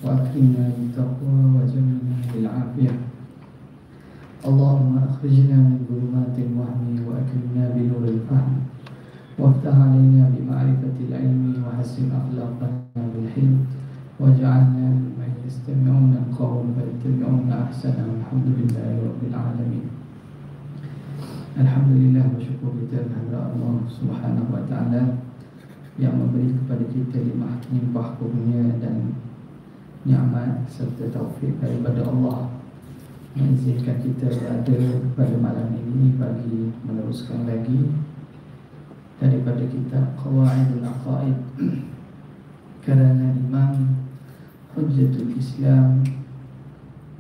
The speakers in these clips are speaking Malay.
وأكرمنا بالتقوى وجملنا بالعافية. اللهم أخرجنا من ظلمات الوهم وأكرمنا بنور الفهم، وافتح علينا بمعرفة العلم وحسن أخلاقنا بالحلم، واجعلنا ممن يستمعون القول فيتبعون أحسنه. الحمد لله رب العالمين. Alhamdulillah, bersyukur kita kepada Allah Subhanahu wa taala yang memberi kepada kita limpah kurnia dan nikmat serta taufik daripada Allah, mengizinkan kita berada pada malam ini bagi meneruskan lagi daripada kitab Qawaidul Aqaid karana Imam Hujjatul Islam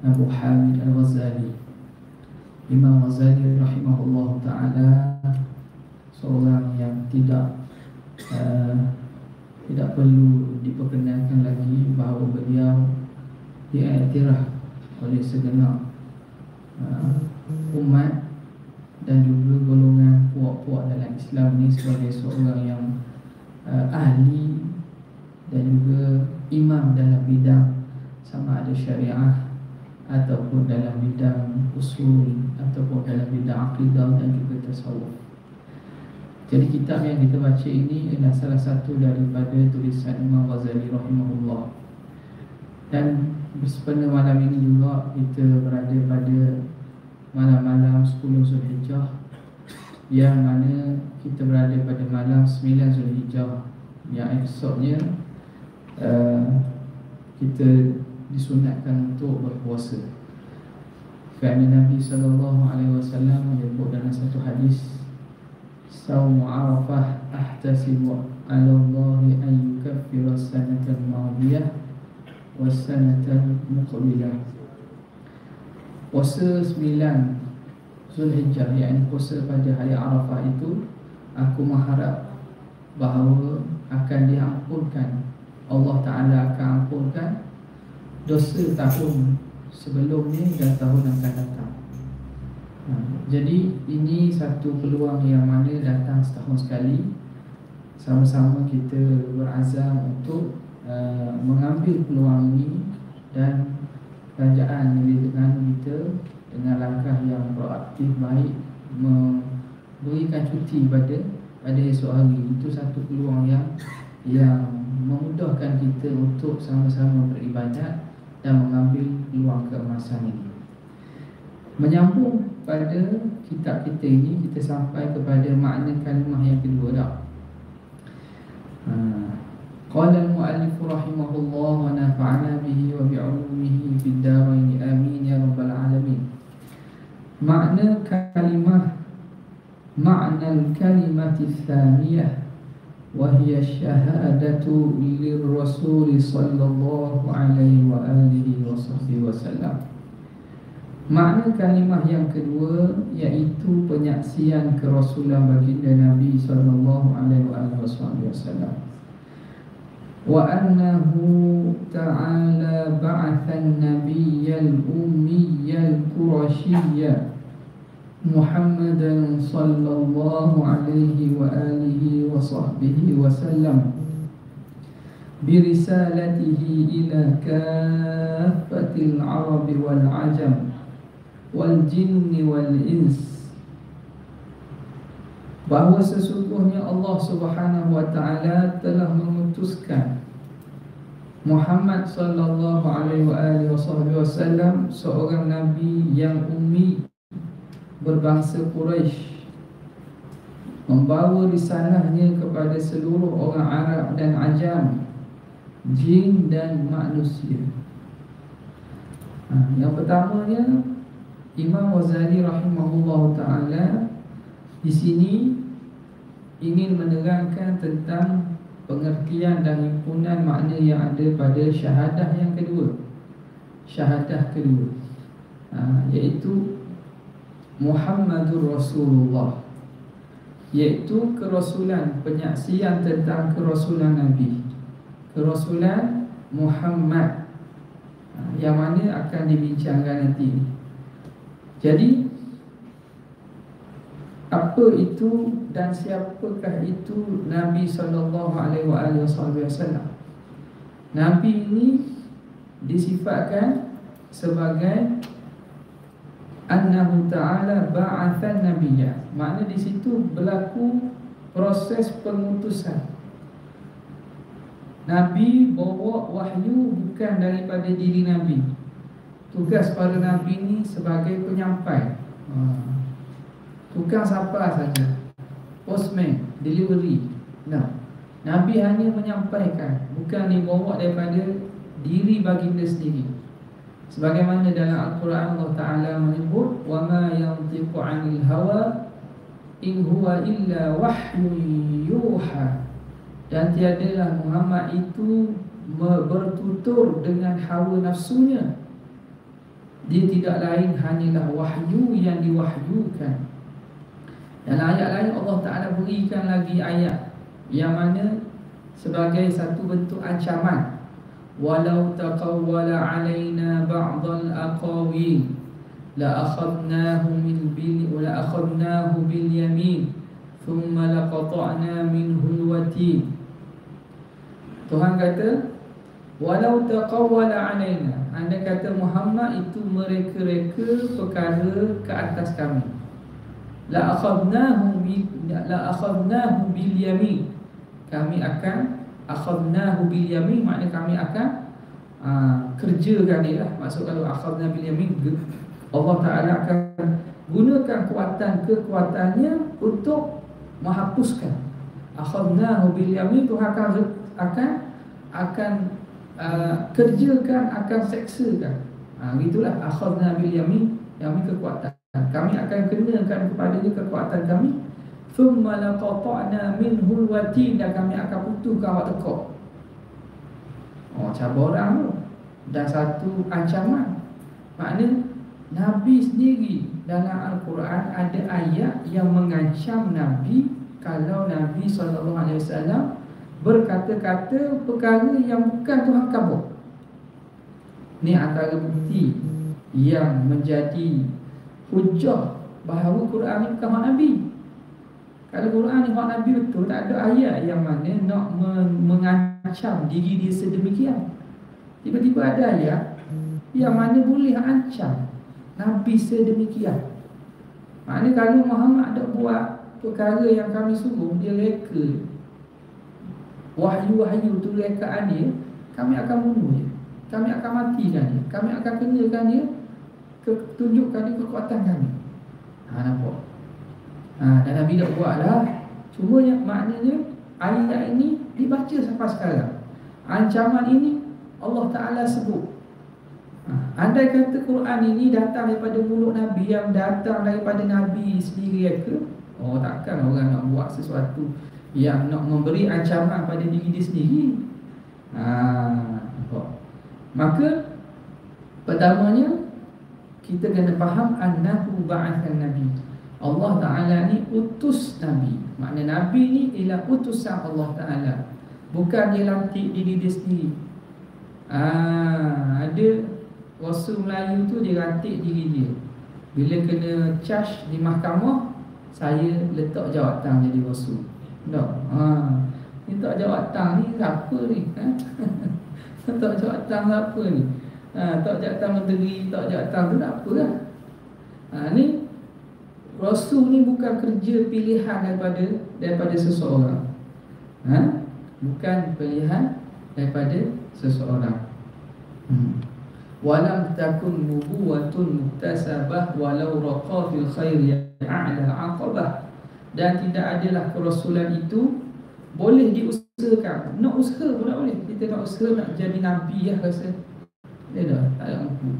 Abu Hamid Al-Ghazali. Imam Ghazali rahimahullah ta'ala seorang yang tidak perlu diperkenalkan lagi bahawa beliau diiktiraf oleh segenap umat dan juga golongan puak-puak dalam Islam ini sebagai seorang yang ahli dan juga imam dalam bidang sama ada syariah ataupun dalam bidang usul ataupun dalam bidang akidah dan juga tasawuf. Jadi kitab yang kita baca ini adalah salah satu daripada tulisan Imam Ghazali rahimahullah. Dan bersempena malam ini juga kita berada pada malam-malam 10 Zulhijjah, yang mana kita berada pada malam 9 Zulhijjah, yang esoknya kita disunatkan untuk berpuasa. Kerana Nabi SAW menyebut dalam satu hadis, Sawmu Arafah ahtasibu ala Allahi an yukaffira sanatan madiyah wa sanatan muqbilah. Puasa 9 Zulhijjah, yakni puasa pada hari Arafah itu, aku mengharap bahawa akan diampunkan, Allah Ta'ala akan ampunkan dosa tahun sebelum ni dan tahun akan datang. Jadi ini satu peluang yang mana datang setahun sekali. Sama-sama kita berazam untuk mengambil peluang ini, dan kerajaan negeri Terengganu kita dengan langkah yang proaktif baik memberikan cuti pada esok hari. Itu satu peluang yang memudahkan kita untuk sama-sama beribadat dan mengambil peluang keemasan ini. Menyambung pada kitab kita ini, kita sampai kepada makna kalimah yang kedua dah. Qala al-mu'allif rahimahullah wa nafa'ana bihi wa bi'ulumihi fid darain amin ya rabbal alamin. Makna al-kalimati tsaniyah وهي الشهادة للرسول صلى الله عليه وآله وصحبه وسلم. Makna kalimah yang kedua iaitu penyaksian kerasulan baginda Nabi sallallahu alaihi wasallam. Wa annahu ta'ala ba'atha an-nabiyyal ummiyyal qurasyiyya Muhammadan sallallahu alaihi wa alihi wa sahbihi wa sallam birisalatihi ila kaffatil arabi wal ajam wal jinni wal ins, bahawa sesungguhnya Allah Subhanahu wa ta'ala telah mengutuskan Muhammad sallallahu alaihi wa alihi wa sallam, seorang nabi yang ummi berbangsa Quraisy, membawa risalahnya kepada seluruh orang Arab dan Ajam, jin dan manusia. Yang pertamanya, Imam Ghazali rahimahullah ta'ala di sini ingin menerangkan tentang pengertian dan himpunan makna yang ada pada syahadah yang kedua. Syahadah kedua, iaitu Muhammadur Rasulullah, iaitu kerasulan, penyaksian tentang kerasulan Nabi, kerasulan Muhammad, yang mana akan dibincangkan nanti. Jadi apa itu dan siapakah itu Nabi sallallahu alaihi wasallam? Nabi ini disifatkan sebagai annahu ta'ala ba'athan nabiyya. Makna di situ berlaku proses pengutusan. Nabi bawa wahyu bukan daripada diri Nabi. Tugas para Nabi ni sebagai penyampai. Tukang siapa saja, postman, delivery. Nah, Nabi hanya menyampaikan, bukan dibawa daripada diri baginda sendiri. Sebagaimana dalam Al-Quran Allah Ta'ala menyebut, وَمَا يَنْطِقُ عَنِ الْهَوَىٰ إِنْ هُوَ إِلَّا وَحْيٌ يُوحَىٰ. Dan tiadalah Muhammad itu bertutur dengan hawa nafsunya. Dia tidak lain hanyalah wahyu yang diwahyukan. Dalam ayat lain Allah Ta'ala berikan lagi ayat yang mana sebagai satu bentuk ancaman, walau taqawwala alaina ba'dal aqawil la akhadnahu bil yamin thumma laqata'na minhu alwatin. Tuhan kata, walau taqawwala alaina, anda kata Muhammad itu mereka-reka perkara ke atas kami, la akhadnahu bil yamin, kami akan akhadnahu bil yamin, maknanya kami akan kerjakan dia lah. Maksud kalau akhadna bil yamin, Allah Ta'ala akan gunakan kekuatannya untuk menghapuskan. Akhadnahu bil yamin, Tuhan akan kerjakan, akan seksakan. Gitulah akhadna bil yamin, yamin kekuatan. Kami akan kenakan kepada dia kekuatan kami. Thumma laqata'na minhu alwatin, dan kami akan putuskan awak tekuk. Cabaran tu. Dan satu ancaman. Maknanya Nabi sendiri dalam Al-Quran ada ayat yang mengancam Nabi kalau Nabi SAW berkata-kata perkara yang bukan Tuhan kabur. Ini antara bukti yang menjadi hujah bahawa Quran ni bukan hak Nabi. Kalau Quran ni hak Nabi betul, tak ada ayat yang mana nak mengancam diri dia sedemikian. Tiba-tiba ada ayat yang mana boleh ancam Nabi sedemikian. Maknanya kalau Muhammad ada buat perkara yang kami suruh, dia reka wahyu-wahyu tu rekaan dia, kami akan bunuh dia, kami akan matikan dia, kami akan kenakan dia, tunjukkan dia kekuatan kami. Nampak? Dan Nabi tak buat lah. Cuma maknanya ayat ini dibaca sampai sekarang. Ancaman ini Allah Ta'ala sebut. Andai kata Quran ini datang daripada mulut Nabi, yang datang daripada Nabi sendiri ke, takkan orang nak buat sesuatu yang nak memberi ancaman pada diri dia sendiri. Maka pertamanya kita kena faham annahu ba'athan nabi. Allah Ta'ala ni utus Nabi. Makna Nabi ni ialah utusan Allah Ta'ala, bukan dia lantik diri dia sendiri. Ada Rasul Melayu tu dia lantik diri dia. Bila kena charge di mahkamah, saya letak jawatan jadi Rasul. Tak. Letak jawatan ni apa ni? Letak jawatan apa ni? Tak jawatan menteri, tak jawatan tu tak apa lah. Ni Rasul ni bukan kerja pilihan daripada seseorang. Bukan pilihan daripada seseorang. Walam takun nubuwatun muktasabah walau raqa fil khairi a'la aqabah. Dan tidak adalah kerasulan itu boleh diusahakan. Nak usaha pun tak boleh. Kita nak usaha nak jadi Nabi rasa dia dah tak ada mampu.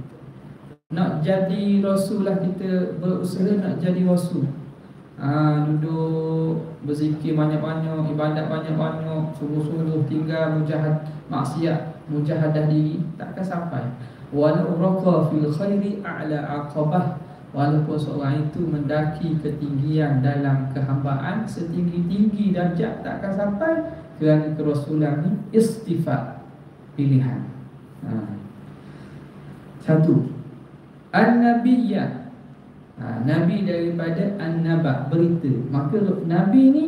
Nak jadi Rasul lah, kita berusaha nak jadi Rasul. Duduk berzikir banyak-banyak, ibadat banyak-banyak, sungguh-sungguh tinggal mujahadah diri, takkan sampai. Walau raqa fil khairi a'la aqabah, walaupun seorang itu mendaki ketinggian dalam kehambaan setinggi-tinggi darjat, takkan sampai, kerana kerasulan ni istifa, pilihan. Satu, An-Nabiyyah, Nabi daripada An-Naba, berita. Maka Nabi ni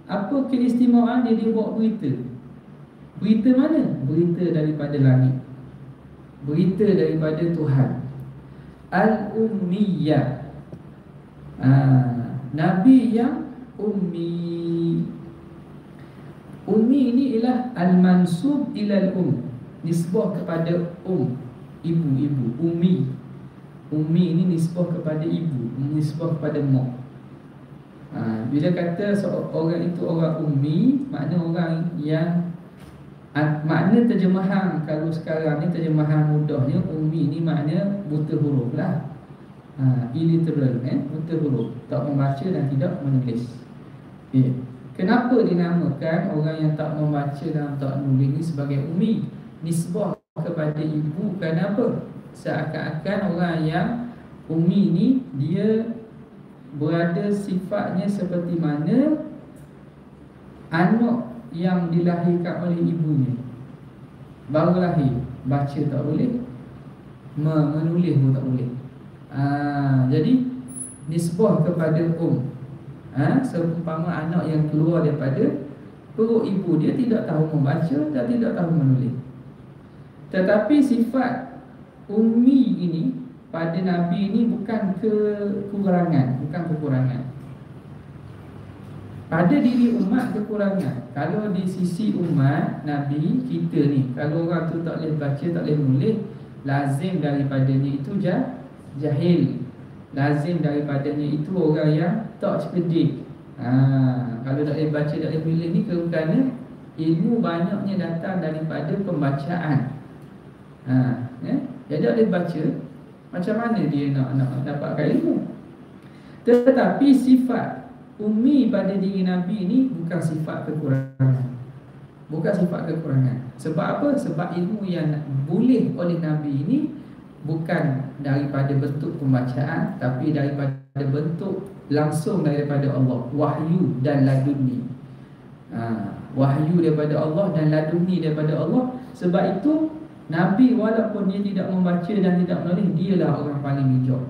apa keistimewaan dia? Dia bawa berita. Berita mana? Berita daripada langit. berita daripada Tuhan. Al-Ummiyah, Nabi yang ummi. Ummi ini ialah al-mansub ilal nisbah kepada ibu-ibu. Ummi ini nisbah kepada ibu, nisbah kepada mak. Bila kata orang itu orang ummi, makna orang yang makna terjemahan, kalau sekarang ni terjemahan mudahnya, ummi ni makna buta huruf lah. Illiterate, buta huruf, tak membaca dan tidak menulis. Kenapa dinamakan orang yang tak membaca dan tak menulis ni sebagai ummi? Nisbah kepada ibu. Kenapa? Seakan-akan orang yang ummi ni dia berada sifatnya seperti mana anak yang dilahirkan oleh ibunya, baru lahir, baca tak boleh, menulis pun tak boleh. Jadi nisbah kepada seumpama anak yang keluar daripada perut ibu, dia tidak tahu membaca dan tidak tahu menulis. Tetapi sifat ummi ini pada Nabi ini bukan kekurangan. Pada diri umat kekurangan. Kalau di sisi umat Nabi kita ni, kalau orang tu tak boleh baca, tak boleh menulis, lazim daripadanya itu jahil. Lazim daripadanya itu orang yang tak cerdik. Kalau tak boleh baca, tak boleh menulis ni kerana ilmu banyaknya datang daripada pembacaan. Jadi tak boleh baca, macam mana dia nak dapatkan ilmu? Tetapi sifat ummi pada diri Nabi ini bukan sifat kekurangan. Sebab apa? Sebab ilmu yang boleh oleh Nabi ini bukan daripada bentuk pembacaan, tapi daripada bentuk langsung daripada Allah, wahyu dan laduni. Wahyu daripada Allah dan laduni daripada Allah. Sebab itu Nabi walaupun dia tidak membaca dan tidak menulis, dialah orang paling bijak.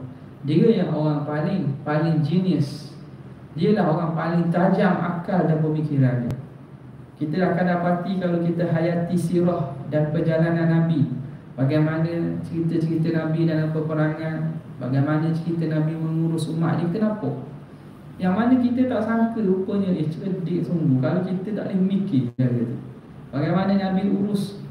Dia yang orang paling genius. Dialah orang paling tajam akal dan pemikirannya. Kita akan dapati kalau kita hayati sirah dan perjalanan Nabi, bagaimana cerita-cerita Nabi dalam peperangan, bagaimana cerita Nabi mengurus umat dia, kita nampak yang mana kita tak sangka rupanya cerdik sungguh kalau kita tak boleh mikir dia tu. Bagaimana Nabi urus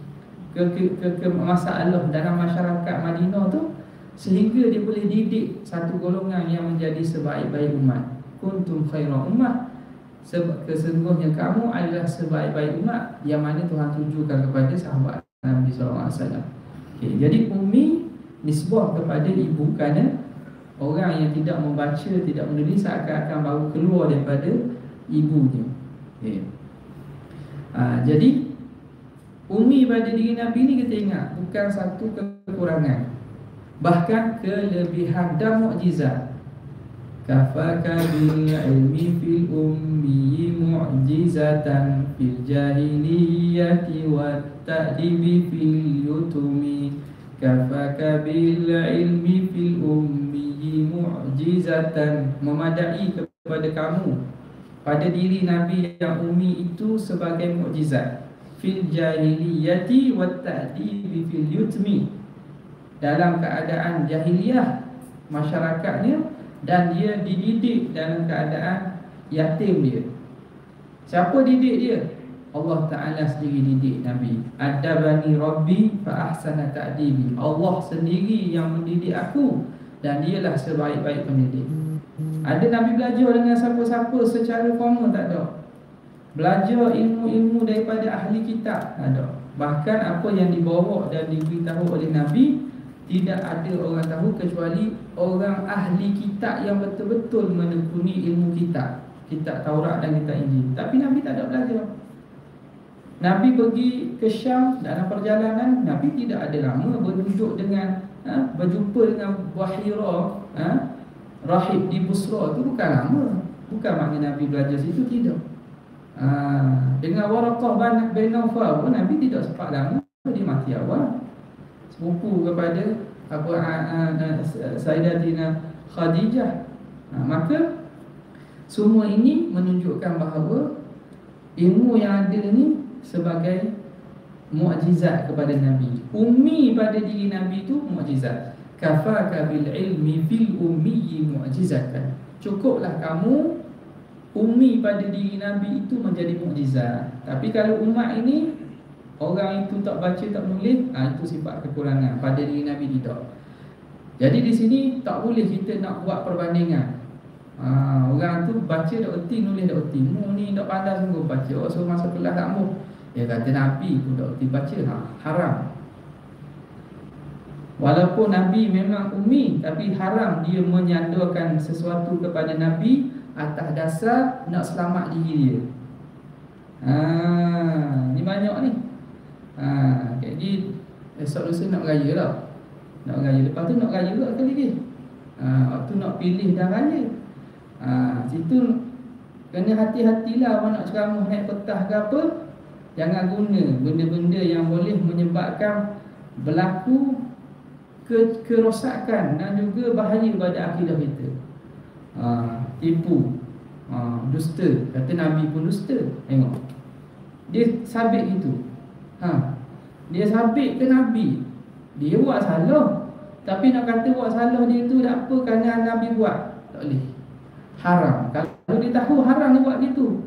ke masalah dalam masyarakat Madinah tu, sehingga dia boleh didik satu golongan yang menjadi sebaik-baik umat. Kuntum khaira ummah, sesungguhnya kamu adalah sebaik-baik umat, yang mana Tuhan tujukan kepada sahabat Nabi SAW. Jadi ummi nisbah kepada ibu, kerana orang yang tidak membaca, tidak menulis seakan-akan baru keluar daripada ibunya. Jadi ummi pada diri Nabi ni kita ingat bukan satu kekurangan, bahkan kelebihan dan mukjizat. Kafaka bil ilmi fil ummi mu'jizatan fil jahiliyati wat ta'dibi fil yutumi. Kafaka bil ilmi fil ummi mu'jizatan, memadai kepada kamu pada diri Nabi yang ummi itu sebagai mukjizat. Fil jahiliyati wat ta'dibi fil yutmi, dalam keadaan jahiliyah masyarakatnya, dan dia dididik dalam keadaan yatim dia. Siapa didik dia? Allah Ta'ala sendiri didik Nabi. Adabani Rabbi fa ahsana ta'dibi. Allah sendiri yang mendidik aku, dan dialah sebaik-baik pendidik. Ada Nabi belajar dengan siapa-siapa secara formal? Tak ada. Belajar ilmu-ilmu daripada ahli kitab? Tak ada. Bahkan apa yang dibawa dan diberitahu oleh Nabi, tidak ada orang tahu kecuali orang ahli kitab yang betul-betul menekuni ilmu kitab, kitab Taurat dan kitab Injil. Tapi Nabi tak ada belajar. Nabi pergi ke Syam, dalam perjalanan Nabi tidak ada lama berduduk dengan berjumpa dengan Bahira, rahib di Busra. Itu bukan lama. Bukan makna Nabi belajar situ, tidak. Dengan Waraqah bin Nawfal pun Nabi tidak sempat lama, dia mati awal. Sepupu kepada Sayyidatina Khadijah. Maka semua ini menunjukkan bahawa ilmu yang ada ni sebagai mukjizat kepada Nabi. Ummi pada diri Nabi itu mukjizat. Kafaka bil ilmi fil ummi mu'jizatan. Cukuplah kamu ummi pada diri Nabi itu menjadi mukjizat. Tapi kalau umat ini orang itu tak baca tak menulis, itu sifat kekurangan. Pada diri Nabi tidak. Jadi di sini tak boleh kita nak buat perbandingan. Orang tu baca dak erti, nulis dak erti. Mu ni dak pandai sungguh baca. So masuk kelas tak mu. Dia kata Nabi pun dak erti baca, haram. Walaupun Nabi memang ummi, tapi haram dia menyandarkan sesuatu kepada Nabi atas dasar nak selamat diri dia. Ni banyak ni. Jadi esok lusa nak raya lah. Nak raya, lepas tu nak raya juga kali ni. Waktu nak pilih dah raya. Situ kena hati-hatilah orang nak ceramah naik petah ke apa. Jangan guna benda-benda yang boleh menyebabkan berlaku kerosakan dan juga bahaya pada akidah kita. Tipu, dusta. Kata Nabi pun dusta. Tengok, dia sabit gitu. Dia sabit ke Nabi. Dia buat salah, tapi nak kata buat salah dia tu tak apa kerana Nabi buat, tak boleh. Haram. Kalau dia tahu haram dia buat gitu,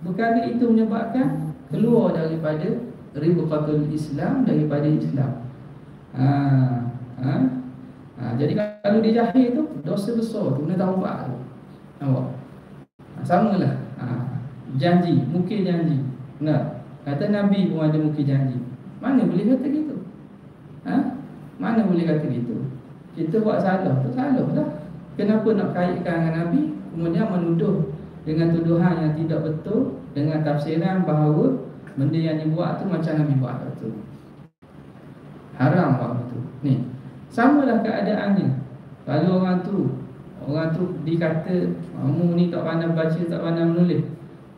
bukan itu menyebabkan keluar daripada ribqatul Islam, daripada Islam. Jadi kalau dia jahil tu dosa besar tu, kena taubat tu. Nampak? Samalah. Janji, mukir janji. Nah, kata Nabi pun ada mukir janji. Mana boleh kata gitu? Mana boleh kata gitu? Kita buat salah tu salah dah. Kenapa nak kaitkan dengan Nabi, kemudian menuduh dengan tuduhan yang tidak betul, dengan tafsiran bahawa benda yang dibuat tu macam Nabi buat tu. Haram buat betul. Ni, samalah keadaannya. Kalau orang tu dikata mu ni tak pandai baca, tak pandai menulis,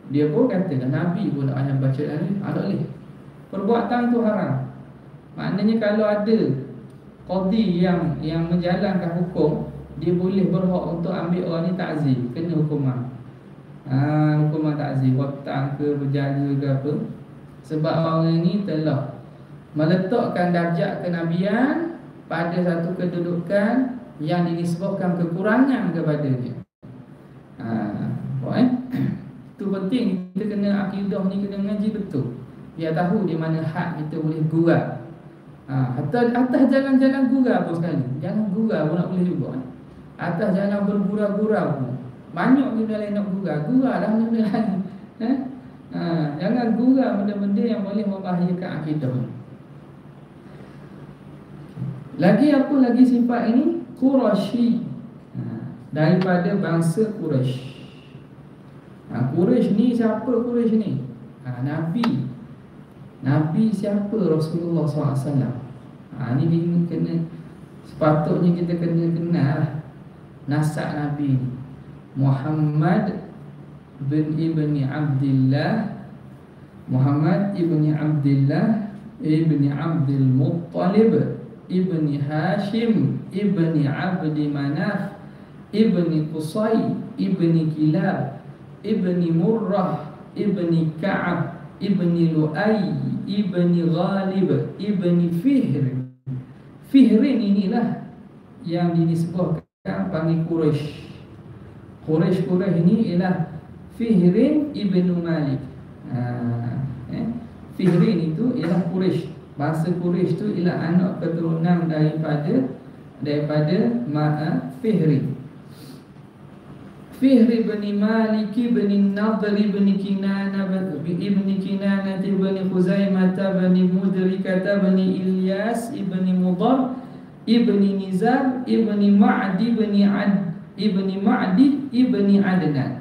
dia pun kata Nabi pun tak pandai baca dan menulis, tak boleh. Perbuatan tu haram. Maknanya kalau ada qadi yang menjalankan hukum, dia boleh berhak untuk ambil orang ni takzir, kena hukuman. Hukuman takzir, watang ke, berjaga ke apa. Sebab orang ni telah meletakkan darjat kenabian pada satu kedudukan yang dinisbahkan kekurangan kepadanya. Itu penting, kita kena akidah ni kena mengaji betul. Dia tahu di mana hak kita boleh gurau. Atas jalan-jalan gurau pun sekali. Jangan gurau pun nak boleh juga. Atas jalan bergurau-gurau pun banyak benda lain nak gurau. Gurau lah benda lain. Jangan gurau benda-benda yang boleh membahayakan akidah. Lagi apa lagi sifat ini? Quraisy. Daripada bangsa Quraisy. Quraisy ni siapa Quraisy ni? Nabi siapa? Rasulullah SAW. Ini kena, sepatutnya kita kena kenal nasab Nabi ni. Muhammad bin Ibni Abdillah, Muhammad ibni Abdillah ibni Abdul Muttalib ibni Hashim ibni Abdi Manaf ibni Qusay ibni Kilab ibni Murrah ibni Ka'ab ibni Lu'ay ibni Ghalib ibni Fihr. Fihrin inilah yang dinisbahkan panggil Quraisy. Quraisy ini ialah Fihrin ibnu Malik. Fihrin itu ialah Quraisy. Bangsa Quraisy itu ialah anak keturunan daripada Fihri. Fihri bin Malik bin Nadr bin Kinana ibn Kinana bin Khuzaimah bin Mudrikah bin Ilyas ibn Mudar ibn Nizar ibn Ma'di ibn Adnan.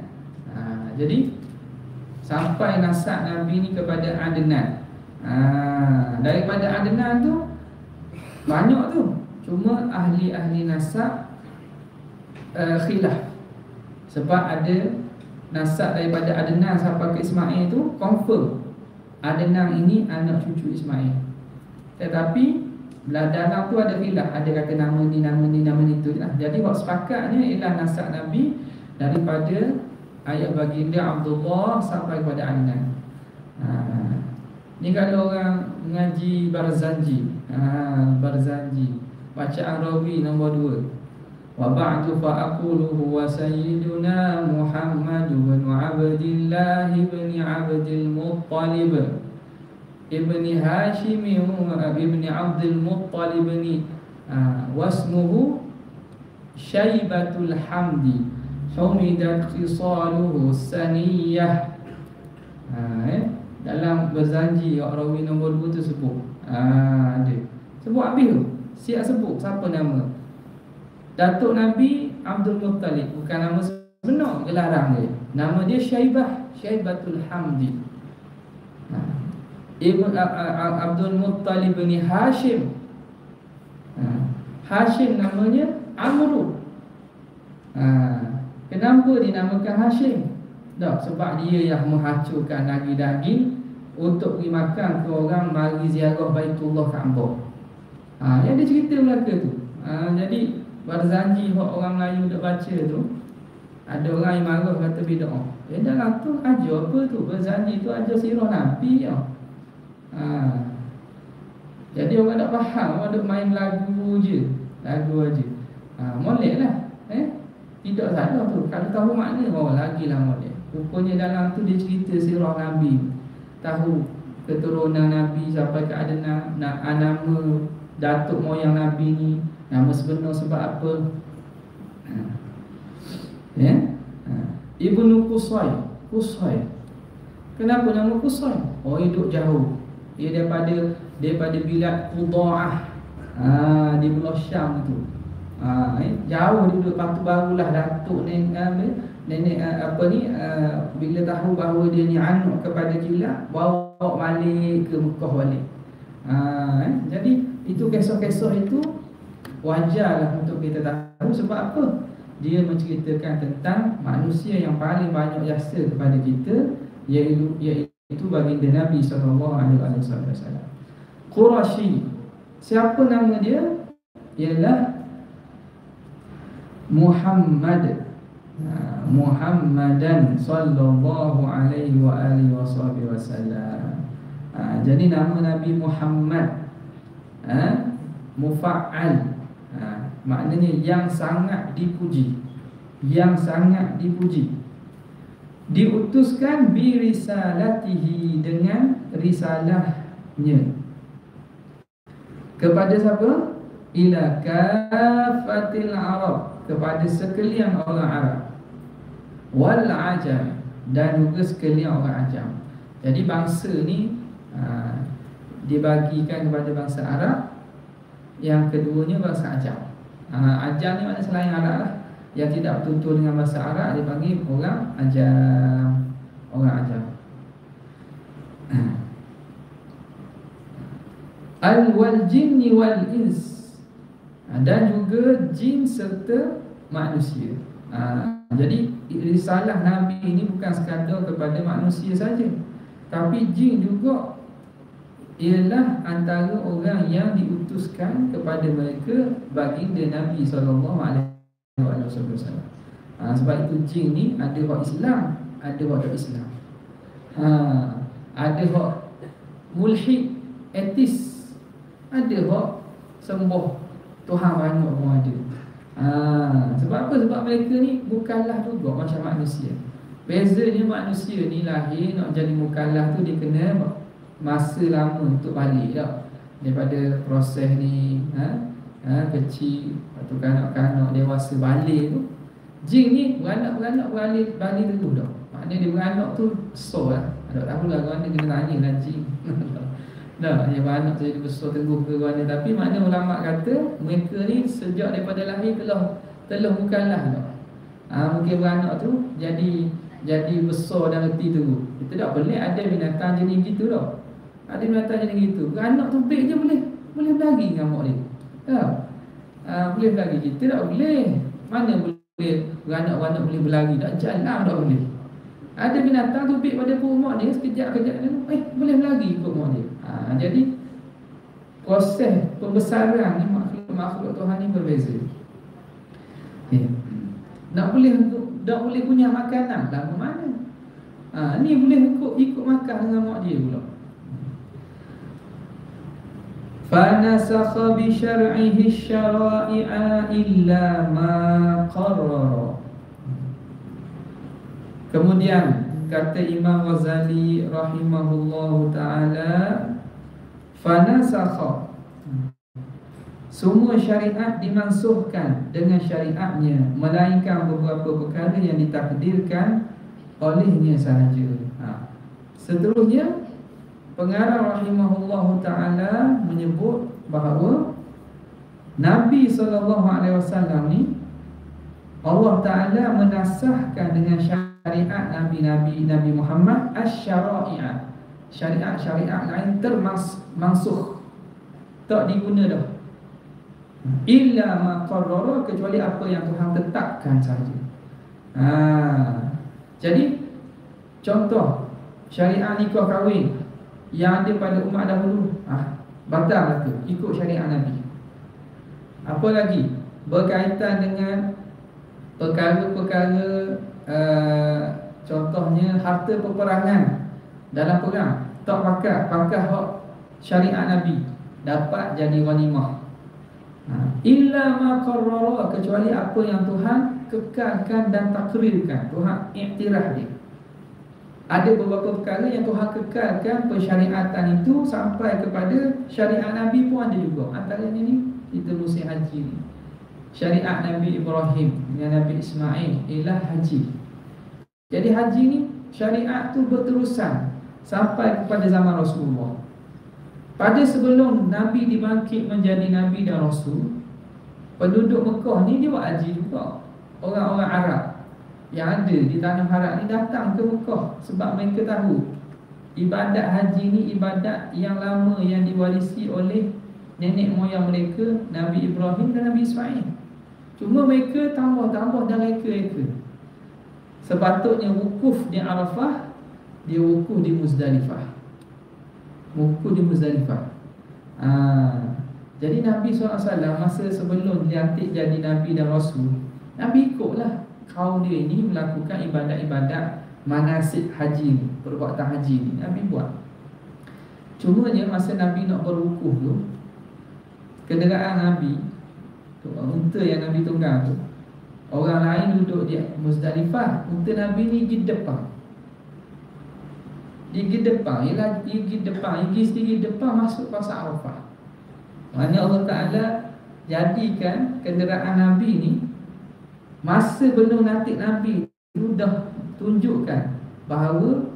Jadi sampai nasab Nabi ni kepada Adnan. Daripada Adnan tu banyak tu. Cuma ahli-ahli nasab khilaf. Sebab ada nasab daripada Adnan sampai ke Ismail tu confirm Adnan ini anak cucu Ismail. Tetapi dalam tu ada khilaf, ada kata nama ni tu lah. Jadi buat sepakatnya ialah nasab Nabi daripada ayah baginda Abdullah sampai kepada Adnan. Ni kalau orang mengaji Barzanji. Barzanji. Bacaan rawi nombor 2. Wa ba'du fa aqulu huwa sayyiduna Muhammad bin Abdillah bin Abdul Muttalib ibn Hashim ibn Abdul Muttalib wasmuhu Syaibatul Hamdi humidat khisaluhu saniyah. Dalam Barzanji rawi nombor 2 tu sebut. Ada. Sebut habis tu. Siap sebut siapa nama. Datuk Nabi Abdul Muttalib, bukan nama sebenar gelaran dia. Nama dia Syaibatul Hamdi. Ibn Abdul Muttalib bin Hashim. Hashim namanya Amru. Kenapa dinamakan Hashim? Sebab dia yang menghancurkan daging-daging untuk pergi makan ke orang mari ziarah Baitullah Kaabah. Yang dia cerita belaka tu. Jadi Barzanji orang Melayu duk baca tu, ada orang yang marah kata bid'ah. Dalam tu ajar apa tu? Barzanji tu ajar sirah Nabi tau. Jadi orang tak faham, orang duk main lagu je. Lagu aja. Molek lah. Tidak salah tu. Kalau tahu makna, lagilah molek. Rupanya dalam tu dia cerita sirah Nabi. Tahu keturunan Nabi sampai ke ada nama datuk moyang Nabi ni, nama sebenar sebab apa. Ibnu Qusay. Kenapa nama Qusay? Hidup jauh. Dia daripada bilad Qudha'ah. Di Pulau Syam tu. Jauh dia duduk. Lepas tu barulah datuk nenek bila tahu bahawa dia ni anak kepada kilat, bawa balik ke Mekah balik. Jadi itu kisah-kisah itu wajarlah untuk kita tahu. Sebab apa? Dia menceritakan tentang manusia yang paling banyak jasa kepada kita, iaitu baginda Nabi SAW. Quraisy. Siapa nama dia? Ialah Muhammadan sallallahu alaihi wa alihi wasallam. Jadi nama Nabi Muhammad mufa'al, maknanya yang sangat dipuji. Yang sangat dipuji. Diutuskan bi risalatihi, dengan risalahnya. Kepada siapa? Ila kafatil Arab, kepada sekalian orang Arab, wal ajam, dan juga sekalian orang ajam. Jadi bangsa ni dibagikan kepada bangsa Arab, yang keduanya bangsa ajam. Ajam ni maknanya selain Arab lah, yang tidak betul-betul dengan bahasa Arab dipanggil orang ajam. Orang ajam. Al-wal jinni wal ins, dan juga jin serta manusia. Jadi risalah Nabi ini bukan sekadar kepada manusia saja, tapi jin juga ialah antara orang yang diutuskan kepada mereka baginda Nabi SAW. Sebab itu jin ni ada hak Islam, ada hak tak Islam. Ada hak mulhid, etis, ada hak sembah Tuhan banyak pun ada. Sebab apa? Sebab mereka ni bukanlah juga macam manusia. Bezanya manusia ni lahir nak jadi mukallaf tu, dia kena masa lama untuk balik tak? Daripada proses ni kecil, lepas tu kanak-kanak dewasa balik tu. Jin ni beranak balik dulu dah. Maknanya dia beranak tu besar lah. Tak tahulah kerana kena tanya lah jin. Dia beranak tu jadi besar teguh ke kerana. Tapi maknanya ulama kata mereka ni sejak daripada lahir telah mukallaf dah. Mungkin beranak tu jadi besar dan reti teguh. Kita tak boleh ada binatang jenis gitu dah. Ada binatang jenis gitu, beranak tu baik je boleh berlari dengan mak dia. Boleh berlari. Kita tak boleh. Mana boleh beranak boleh berlari? Tak jalan tak boleh. Ada binatang tu baik pada mak dia, sekejap-kejap dia boleh berlari ikut mak dia. Jadi proses pembesaran ni makhluk Tuhan ni berbeza. Tak boleh punya makanan lah mana. Ni boleh ikut makan dengan mak dia pula. fanasakha bi syar'ihi syara'i'a illa ma qarrara. Kemudian kata Imam Ghazali rahimahullahu ta'ala, fanasakha, semua syariat dimansuhkan dengan syariatnya, melainkan beberapa perkara yang ditakdirkan olehnya sahaja. Seterusnya pengarang rahimahullahu ta'ala menyebut bahawa Nabi SAW ni Allah Ta'ala menasahkan dengan syariat Nabi Muhammad asy-syara'i'ah, syariat-syariat lain termansuh, tak diguna dah, illa ma qarrara, kecuali apa yang Tuhan tetapkan saja. Jadi contoh syariat nikah kahwin yang ada pada umat dahulu, batal tu, ikut syariat Nabi. Apa lagi berkaitan dengan perkara-perkara, contohnya harta peperangan dalam perang, tak pakai hak syariat Nabi, dapat jadi ghanimah. Illa ma qarrara, kecuali apa yang Tuhan kekalkan dan takrirkan, Tuhan iktiraf dia. Ada beberapa perkara yang Tuhan kekalkan persyariatan itu sampai kepada syariat Nabi pun ada juga. Antaranya ni kita musim haji ni, syariat Nabi Ibrahim dengan Nabi Ismail ialah haji. Jadi haji ni syariat tu berterusan sampai kepada zaman Rasulullah. Pada sebelum Nabi dibangkit menjadi Nabi dan Rasul, penduduk Mekah ni dia buat haji juga. Orang-orang Arab yang ada di tanah Arab ni datang ke Mekah sebab mereka tahu ibadat haji ni ibadat yang lama yang diwarisi oleh nenek moyang mereka, Nabi Ibrahim dan Nabi Ismail. Cuma mereka tambah-tambah dan reka-reka. Sepatutnya wukuf di Arafah, dia wukuf di Muzdalifah. Wukuf di Muzdalifah. Jadi Nabi SAW masa sebelum dilantik jadi Nabi dan Rasul, Nabi ikutlah kaum dia ini melakukan ibadat-ibadat manasik haji, perbuatan haji ni Nabi buat. Cumanya masa Nabi nak berwukuf tu, kenderaan Nabi tu, unta yang Nabi tunggang tu, orang lain duduk di Muzdalifah, unta Nabi ni pergi depan. Dia pergi depan, dia pergi depan masuk pasar Arafah. Maknanya Allah Ta'ala jadikan kenderaan Nabi ni, masa belum nanti Nabi itu dah tunjukkan bahawa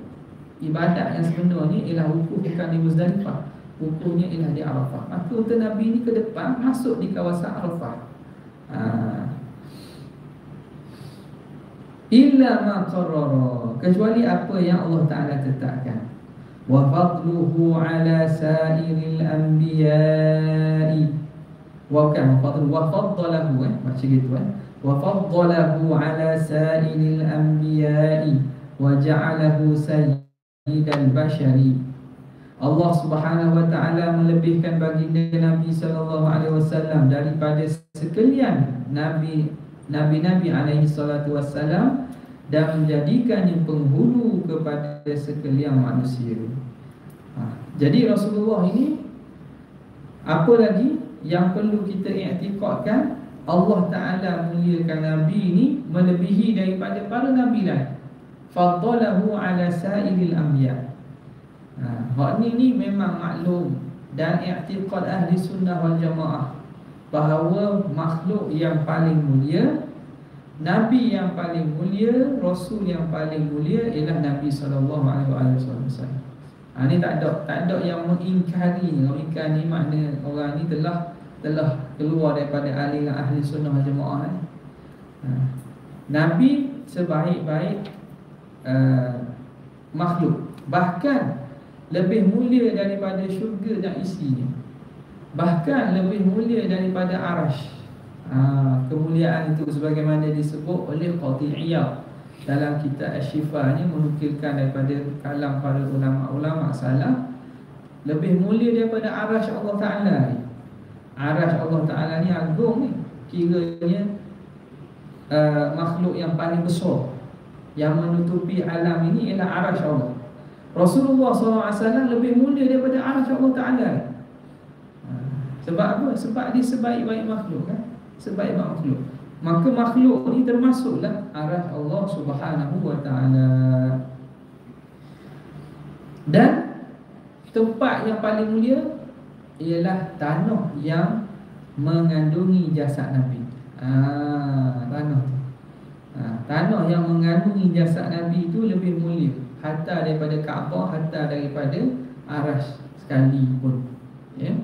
ibadat yang sebenarnya ialah wukuf bukan di Muzdalifah, wukufnya ialah di Arafah. Maka unta Nabi ni ke depan masuk di kawasan Arafah. Illa ma qarrara, kecuali apa yang Allah Ta'ala tetapkan. Wa fadluhu ala sa'iril anbiya'i, wa faddalahu, macam gitu wa faddalahu ala sa'iril anbiya'i wa ja'alahu sayyidal bashari. Allah Subhanahu wa Ta'ala melebihkan baginda Nabi sallallahu alaihi wasallam daripada sekalian nabi-nabi alaihi salatu wassalam, dan menjadikannya penghulu kepada sekalian manusia. Jadi Rasulullah ini, apa lagi yang perlu kita iktikadkan? Allah Ta'ala muliakan Nabi ini melebihi daripada para Nabi lain. Faddalahu ala sa'iril anbiya. Hak ni memang maklum dan i'tiqad ahli sunnah wal jamaah bahawa makhluk yang paling mulia, Nabi yang paling mulia, Rasul yang paling mulia ialah Nabi SAW. Ini tak ada yang mengingkari. Orang ingkar ni makna orang ni telah keluar daripada aliran ahli sunnah wal jamaah ni. Nabi sebaik-baik makhluk, bahkan lebih mulia daripada syurga dan isinya, bahkan lebih mulia daripada arash. Kemuliaan itu sebagaimana disebut oleh Qadhi Iyad dalam kitab Asy-Syifa-nya, menukilkan daripada kalam para ulama-ulama salaf, lebih mulia daripada arash Allah Ta'ala ni. Arash Allah Ta'ala ni agung ni, kiranya makhluk yang paling besar yang menutupi alam ini ialah arash Allah. Rasulullah SAW lebih mulia daripada arash Allah Ta'ala. Sebab apa? Sebab dia sebaik-baik makhluk kan? Sebaik-baik makhluk. Maka makhluk ni termasuklah arah Allah Subhanahu wa ta'ala. Dan tempat yang paling mulia ialah tanah yang mengandungi jasad Nabi. Tanah tu. Tanah yang mengandungi jasad Nabi itu lebih mulia, hatta daripada Kaabah, hatta daripada Arash sekalipun. Ya.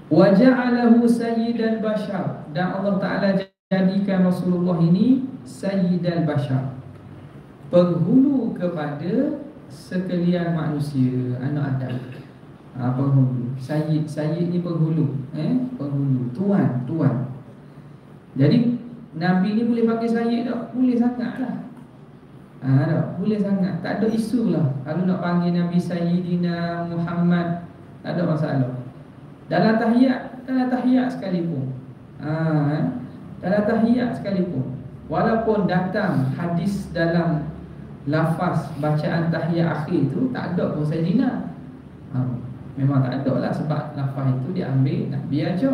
Wa ja'alahu sayyidal bashar, dan Allah Ta'ala jadikan Rasulullah ini sayyidal bashar, penghulu kepada sekalian manusia, anak Adam. Penghulu. Sayyid ni penghulu, penghulu, tuan. Jadi Nabi ni boleh pakai sayyid tak? Boleh sangat lah. Tak? Boleh sangat. Tak ada isu lah kalau nak panggil Nabi Sayyidina Muhammad, tak ada masalah. Dalam tahiyat sekalipun. Dalam tahiyat sekalipun. Walaupun datang hadis dalam lafaz bacaan tahiyat akhir tu tak ada pun Sayyidina. Memang tak ada lah, sebab lafaz itu diambil Nabi aja.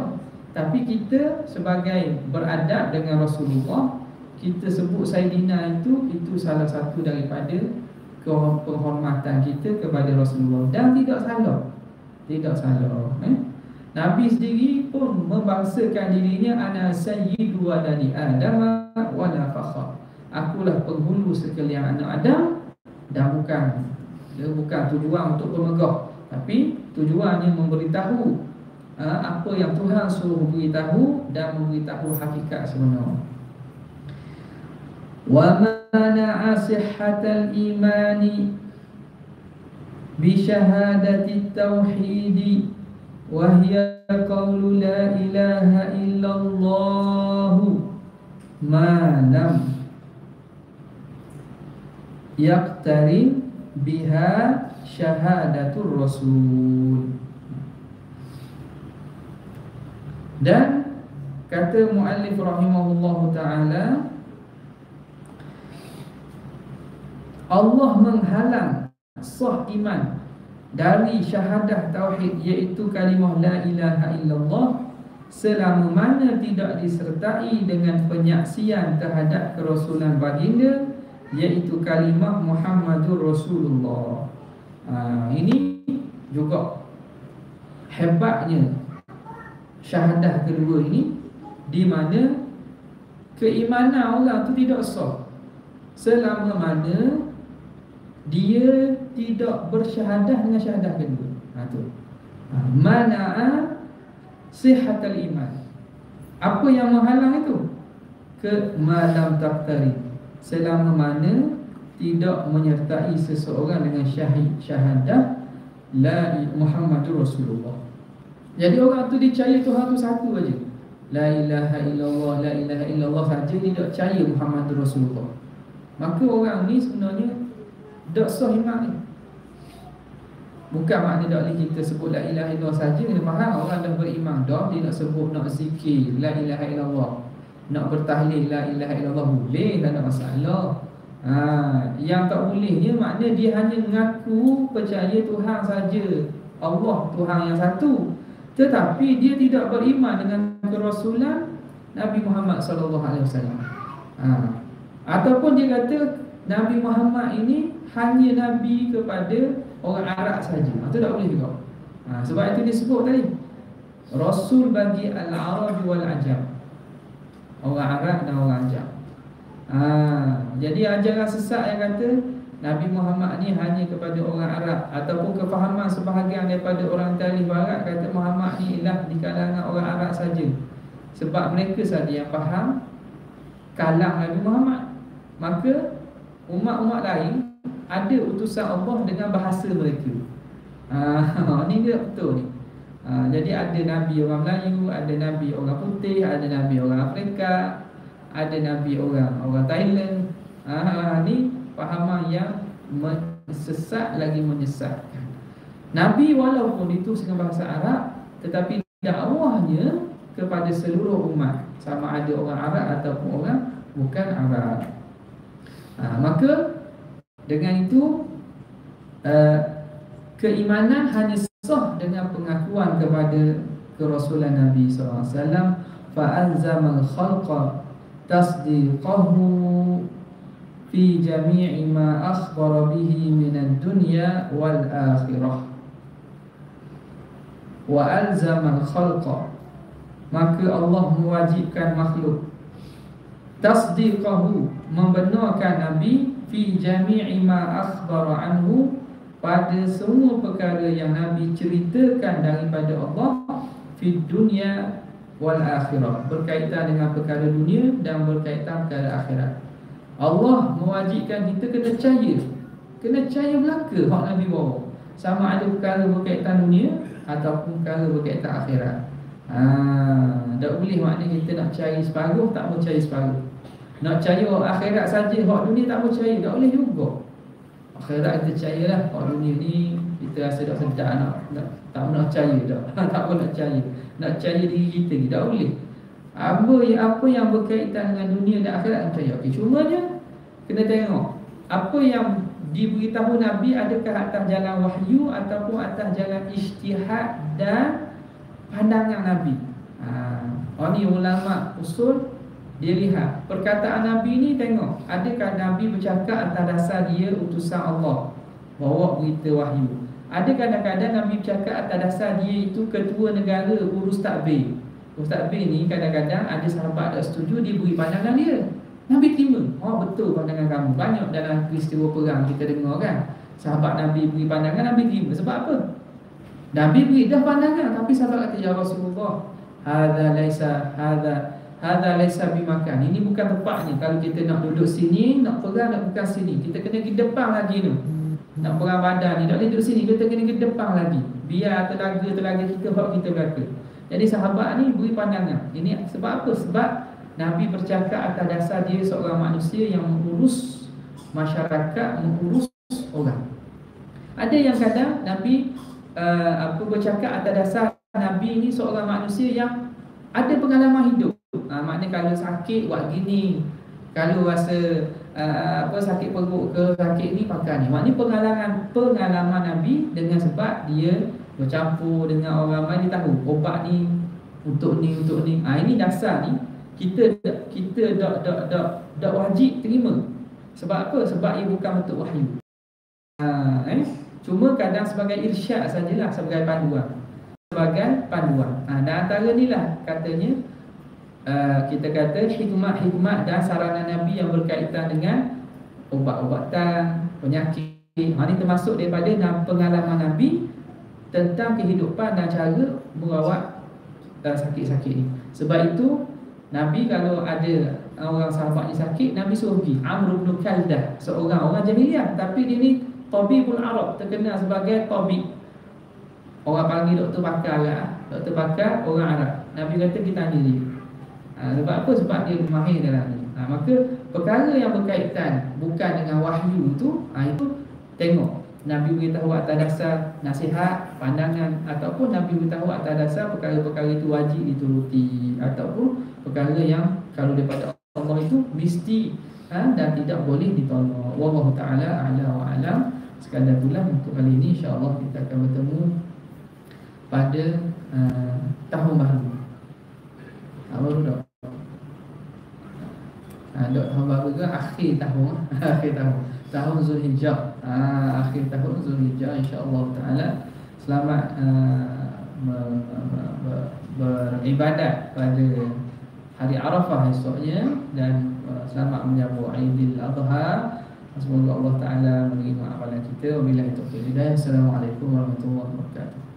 Tapi kita sebagai beradab dengan Rasulullah, kita sebut Sayyidina itu salah satu daripada penghormatan kita kepada Rasulullah. Dan tidak salah. Tidak salah. Nabi sendiri pun membangsakan dirinya, ana sayyidu waladi Adam wa la fakhar. Akulah penghulu sekalian anak Adam. Dan bukan tujuan untuk bermegah, tapi tujuannya memberitahu apa yang Tuhan suruh beritahu dan memberitahu hakikat sebenar. Wa mana'a sihhatal imani bi syahadati tauhid wa hiya qawlu la ilaha illallah ma lam yaqtarin biha syahadatur rasul. Dan kata muallif rahimahullahu ta'ala, Allah menghalang sah iman dari syahadah tauhid, iaitu kalimah la ilaha illallah, selama mana tidak disertai dengan penyaksian terhadap kerasulan baginda, iaitu kalimah Muhammadur Rasulullah. Ini juga hebatnya syahadah kedua ini, di mana keimanan orang tu tidak sah selama mana dia tidak bersyahadah dengan syahadah kedua. Mana'a sihhatal iman. Apa yang menghalang itu? Ke malam taftari, selama mana tidak menyertai seseorang dengan syahadah la Muhammadur Rasulullah. Jadi orang tu dia percaya Tuhan tu satu aja, la ilaha illallah, la ilaha illallah saja, dia tak percaya Muhammadur Rasulullah. Maka orang ni sebenarnya tak sah iman ni. Bukan maknanya tak boleh kita sebut la ilaha illallah saja. Dia faham orang dah beriman dah, dia nak sebut, nak zikir la ilaha illallah, nak bertahlil la ilaha illallah, boleh, tak ada masalah. Yang tak bolehnya maknanya dia hanya mengaku percaya Tuhan saja, Allah Tuhan yang satu, tetapi dia tidak beriman dengan kerasulan Nabi Muhammad SAW. Ataupun dia kata Nabi Muhammad ini hanya Nabi kepada orang Arab saja. Itu tak boleh juga. Sebab itu dia sebut tadi, Rasul bagi Al-Arab wal-Ajam, orang Arab dan orang Ajam. Jadi ajaran sesat yang kata Nabi Muhammad ni hanya kepada orang Arab, ataupun kefahaman sebahagian daripada orang Tarikh Barat kata Muhammad ni ialah di kalangan orang Arab saja, sebab mereka saja yang faham kalam Nabi Muhammad. Maka umat-umat lain ada utusan Allah dengan bahasa mereka. Ni dia betul ni. Jadi ada Nabi orang Melayu, ada Nabi orang putih, ada Nabi orang Afrika, ada Nabi orang Thailand. Ni fahaman yang sesat lagi menyesatkan. Nabi walaupun diutus dengan bahasa Arab, tetapi dakwahnya kepada seluruh umat, sama ada orang Arab ataupun orang bukan Arab. Maka dengan itu keimanan hanya sah dengan pengakuan kepada kerasulan Nabi SAW. Fa'alzamal khalqa tasdiqahu fi jami'i ma akhbara bihi minad dunya wal akhirah. Wa alzamal khalqa, maka Allah mewajibkan makhluk tasdiqahu, membenarkan Nabi fi jami'i ma akhbara anhu, pada semua perkara yang Nabi ceritakan daripada Allah, fi dunya wal akhirah, berkaitan dengan perkara dunia dan berkaitan perkara akhirat. Allah mewajibkan kita kena percaya belaka hak Nabi bawa, sama ada perkara berkaitan dunia ataupun perkara berkaitan akhirat. Tak boleh maknanya kita nak percaya separuh, tak percaya separuh. Nak percaya akhirat saja, hak dunia tak percaya, tak boleh juga. Akhirat kita percayalah, hak dunia ni kita rasa dah sedap, tak nak percaya dah. Tak pun nak percaya. Nak percaya diri kita, tak boleh. Apa yang berkaitan dengan dunia dan akhirat percaya. Okey, cumanya kena tengok apa yang diberitahu Nabi, adakah atas jalan wahyu ataupun atas jalan ijtihad dan pandangan Nabi. Ni ulama usul, dia lihat perkataan Nabi ni, tengok adakah Nabi bercakap atas dasar dia utusan Allah, bawa berita wahyu. Ada kadang-kadang Nabi bercakap atas dasar dia itu ketua negara, urus takbir. Urus takbir ni kadang-kadang ada sahabat tak setuju, dia beri pandangan dia, Nabi terima. Betul pandangan kamu. Banyak dalam peristiwa perang kita dengar kan, sahabat Nabi beri pandangan, Nabi terima. Sebab apa? Nabi beri dah pandangan, tapi sahabat kata, ya Rasulullah, hadza laisa bimakan, ini bukan tempatnya. Kalau kita nak duduk sini, nak perang, nak bukan sini, kita kena ke depan lagi tu. Nak perang badan ni, tak boleh duduk sini, kita kena ke depan lagi. Biar telaga kita hak kita belaka. Jadi sahabat ni beri pandangan. Ini sebab apa? Sebab Nabi bercakap atas dasar dia seorang manusia yang mengurus masyarakat, mengurus orang. Ada yang kadang Nabi bercakap atas dasar Nabi ni seorang manusia yang ada pengalaman hidup. Maknanya kalau sakit buat gini, kalau rasa sakit perut ke, sakit ni pakai ni. Maknanya pengalaman Nabi, dengan sebab dia bercampur dengan orang ramai, dia tahu obat ni untuk ni. Ini dasar ni kita tak wajib terima. Sebab apa? Sebab ia bukan bentuk wahyu. Cuma kadang sebagai irsyad sajalah, sebagai panduan. Dan antara ni lah katanya, kita kata hikmat dan saranan Nabi yang berkaitan dengan obat-obatan, penyakit. Ini termasuk daripada pengalaman Nabi tentang kehidupan dan cara merawat sakit-sakit ni. Sebab itu Nabi kalau ada orang sahabat ni sakit, Nabi suruh pergi. Amr bin Kaldah, seorang orang jahiliah, tapi dia ni tabibul Arab, terkenal sebagai tabib. Orang panggil doktor pakar lah. Doktor pakar orang Arab. Nabi kata kita ambil dia. Sebab apa? Sebab dia mahir dalam ni. Maka perkara yang berkaitan bukan dengan wahyu tu, itu tengok Nabi beritahu atas dasar nasihat, pandangan, ataupun Nabi beritahu atas dasar perkara-perkara itu wajib dituruti, ataupun perkara yang kalau daripada Allah itu mesti dan tidak boleh ditolak. Wallahu ta'ala a'la wa a'lam. Sekadar itulah untuk kali ini. InsyaAllah kita akan bertemu pada tahun baru. Baru dah. Tahun baru ke akhir tahun. Akhir tahun, tahun Zulhijjah. Akhir tahun Zulhijjah, insya-Allah taala. Selamat beribadat pada hari Arafah esoknya, dan selamat menyambut Aidil Adha. Semoga Allah taala menerima amalan kita. Wabillahi taufiq. Assalamualaikum warahmatullahi wabarakatuh.